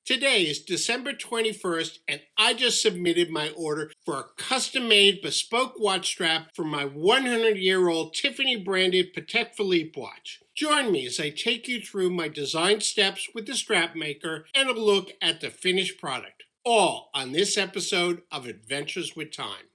Today is December 21st, and I just submitted my order for a custom-made bespoke watch strap for my 100-year-old Tiffany branded Patek Philippe watch. Join me as I take you through my design steps with the strap maker and a look at the finished product, all on this episode of Adventures with Time.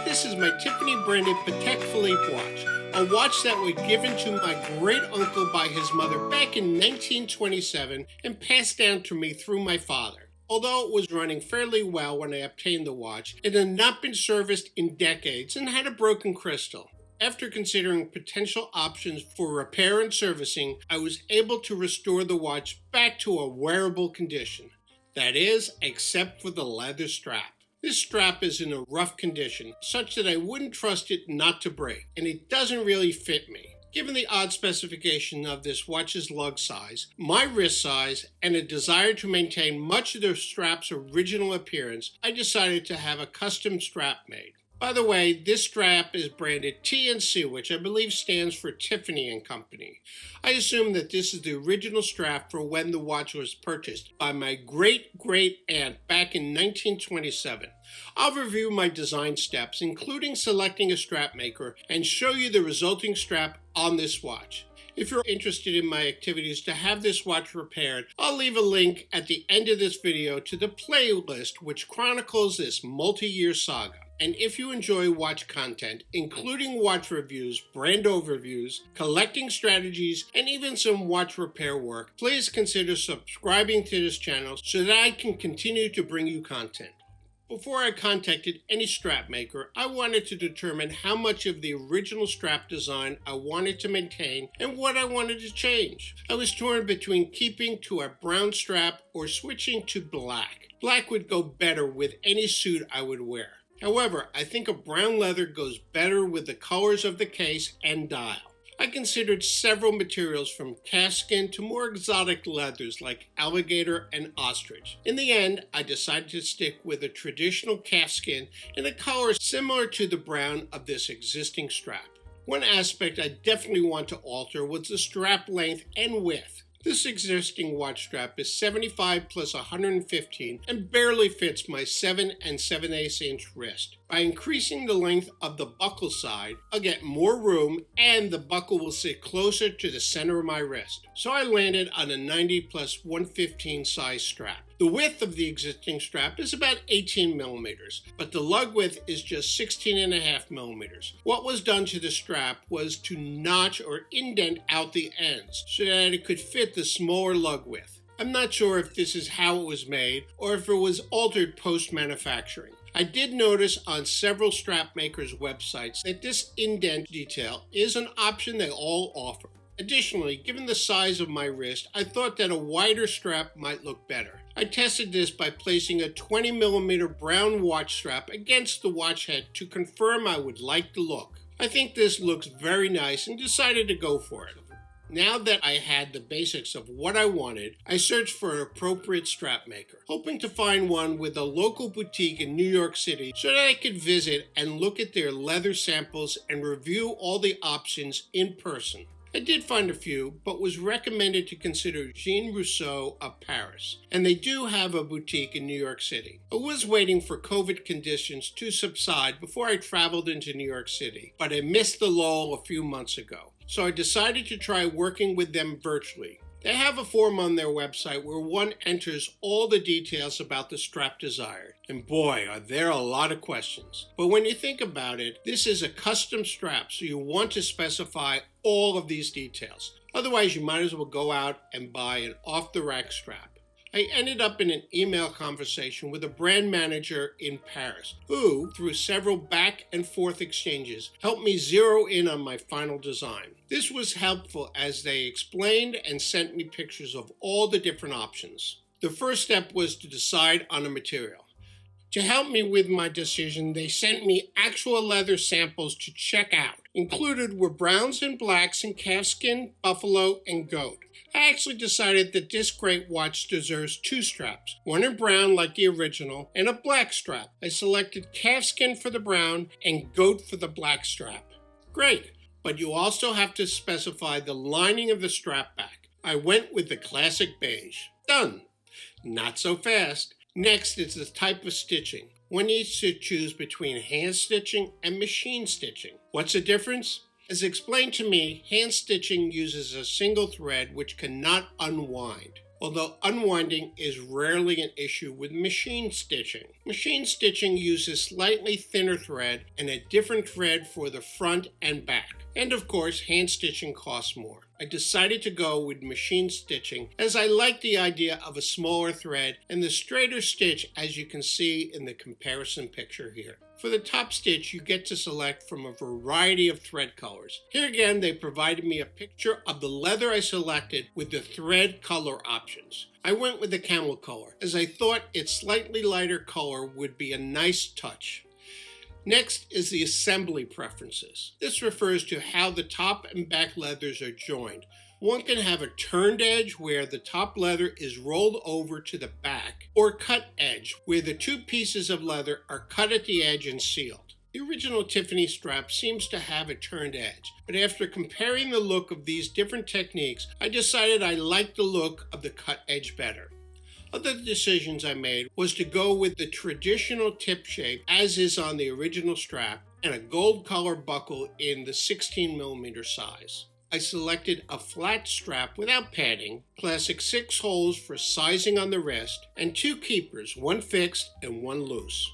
This is my Tiffany branded Patek Philippe watch, a watch that was given to my great uncle by his mother back in 1927 and passed down to me through my father. Although it was running fairly well when I obtained the watch, it had not been serviced in decades and had a broken crystal. After considering potential options for repair and servicing, I was able to restore the watch back to a wearable condition. That is, except for the leather strap. This strap is in a rough condition, such that I wouldn't trust it not to break, and it doesn't really fit me. Given the odd specification of this watch's lug size, my wrist size, and a desire to maintain much of the strap's original appearance, I decided to have a custom strap made. By the way, this strap is branded TNC, which I believe stands for Tiffany & Company. I assume that this is the original strap for when the watch was purchased by my great-great-aunt back in 1927. I'll review my design steps, including selecting a strap maker, and show you the resulting strap on this watch. If you're interested in my activities to have this watch repaired, I'll leave a link at the end of this video to the playlist which chronicles this multi-year saga. And if you enjoy watch content, including watch reviews, brand overviews, collecting strategies, and even some watch repair work, please consider subscribing to this channel so that I can continue to bring you content. Before I contacted any strap maker, I wanted to determine how much of the original strap design I wanted to maintain and what I wanted to change. I was torn between keeping to a brown strap or switching to black. Black would go better with any suit I would wear. However, I think a brown leather goes better with the colors of the case and dial. I considered several materials from calfskin to more exotic leathers like alligator and ostrich. In the end, I decided to stick with a traditional calfskin in a color similar to the brown of this existing strap. One aspect I definitely want to alter was the strap length and width. This existing watch strap is 75 plus 115 and barely fits my 7 7/8 inch wrist. By increasing the length of the buckle side, I'll get more room and the buckle will sit closer to the center of my wrist. So I landed on a 90 plus 115 size strap. The width of the existing strap is about 18 millimeters, but the lug width is just 16.5 millimeters. What was done to the strap was to notch or indent out the ends so that it could fit the smaller lug width. I'm not sure if this is how it was made or if it was altered post-manufacturing. I did notice on several strap makers' websites that this indent detail is an option they all offer. Additionally, given the size of my wrist, I thought that a wider strap might look better. I tested this by placing a 20mm brown watch strap against the watch head to confirm I would like the look. I think this looks very nice and decided to go for it. Now that I had the basics of what I wanted, I searched for an appropriate strap maker, hoping to find one with a local boutique in New York City so that I could visit and look at their leather samples and review all the options in person. I did find a few, but was recommended to consider Jean Rousseau of Paris, and they do have a boutique in New York City. I was waiting for COVID conditions to subside before I traveled into New York City, but I missed the lull a few months ago, so I decided to try working with them virtually. They have a form on their website where one enters all the details about the strap desired. And boy, are there a lot of questions. But when you think about it, this is a custom strap, so you want to specify all of these details. Otherwise, you might as well go out and buy an off-the-rack strap. I ended up in an email conversation with a brand manager in Paris, who, through several back and forth exchanges, helped me zero in on my final design. This was helpful as they explained and sent me pictures of all the different options. The first step was to decide on a material. To help me with my decision, they sent me actual leather samples to check out. Included were browns and blacks in calfskin, buffalo, and goat. I actually decided that this great watch deserves 2 straps, one in brown like the original, and a black strap. I selected calfskin for the brown and goat for the black strap. Great, but you also have to specify the lining of the strap back. I went with the classic beige. Done. Not so fast. Next is the type of stitching. One needs to choose between hand stitching and machine stitching. What's the difference? As explained to me, hand stitching uses a single thread which cannot unwind, although unwinding is rarely an issue with machine stitching. Machine stitching uses slightly thinner thread and a different thread for the front and back. And of course, hand stitching costs more. I decided to go with machine stitching as I like the idea of a smaller thread and the straighter stitch, as you can see in the comparison picture here. For the top stitch, you get to select from a variety of thread colors. Here again, they provided me a picture of the leather I selected with the thread color options. I went with the camel color, as I thought its slightly lighter color would be a nice touch. Next is the assembly preferences. This refers to how the top and back leathers are joined. One can have a turned edge where the top leather is rolled over to the back, or cut edge where the 2 pieces of leather are cut at the edge and sealed. The original Tiffany strap seems to have a turned edge, but after comparing the look of these different techniques, I decided I liked the look of the cut edge better. Other decisions I made was to go with the traditional tip shape as is on the original strap and a gold color buckle in the 16mm size. I selected a flat strap without padding, classic 6 holes for sizing on the wrist, and 2 keepers, one fixed and one loose.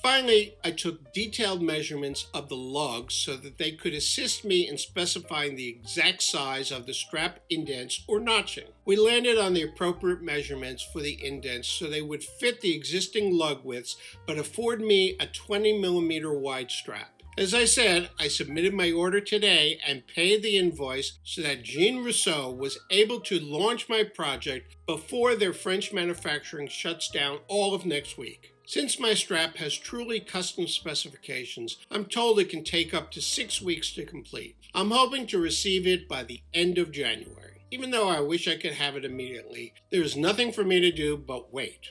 Finally, I took detailed measurements of the lugs so that they could assist me in specifying the exact size of the strap indents or notching. We landed on the appropriate measurements for the indents so they would fit the existing lug widths but afford me a 20mm wide strap. As I said, I submitted my order today and paid the invoice so that Jean Rousseau was able to launch my project before their French manufacturing shuts down all of next week. Since my strap has truly custom specifications, I'm told it can take up to 6 weeks to complete. I'm hoping to receive it by the end of January. Even though I wish I could have it immediately, there's nothing for me to do but wait.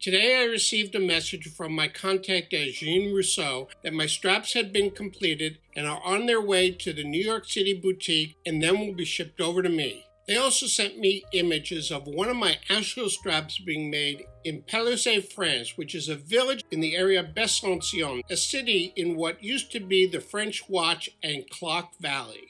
Today I received a message from my contact at Jean Rousseau that my straps had been completed and are on their way to the New York City boutique and then will be shipped over to me. They also sent me images of one of my actual straps being made in Pelouse, France, which is a village in the area of Bespoke, a city in what used to be the French Watch and Clock Valley.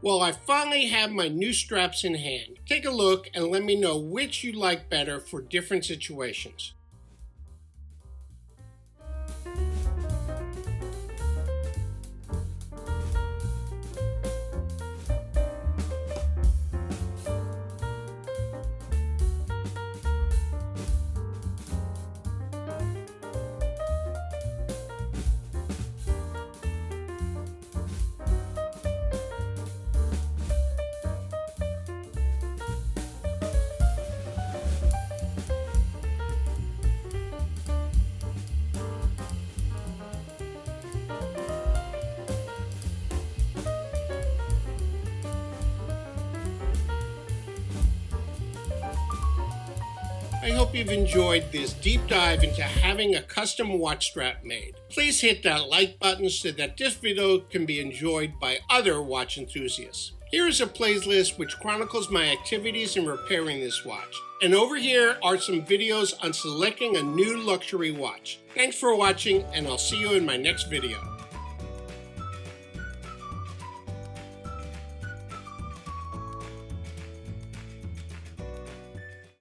Well, I finally have my new straps in hand. Take a look and let me know which you like better for different situations. I hope you've enjoyed this deep dive into having a custom watch strap made. Please hit that like button so that this video can be enjoyed by other watch enthusiasts. Here is a playlist which chronicles my activities in repairing this watch. And over here are some videos on selecting a new luxury watch. Thanks for watching, and I'll see you in my next video.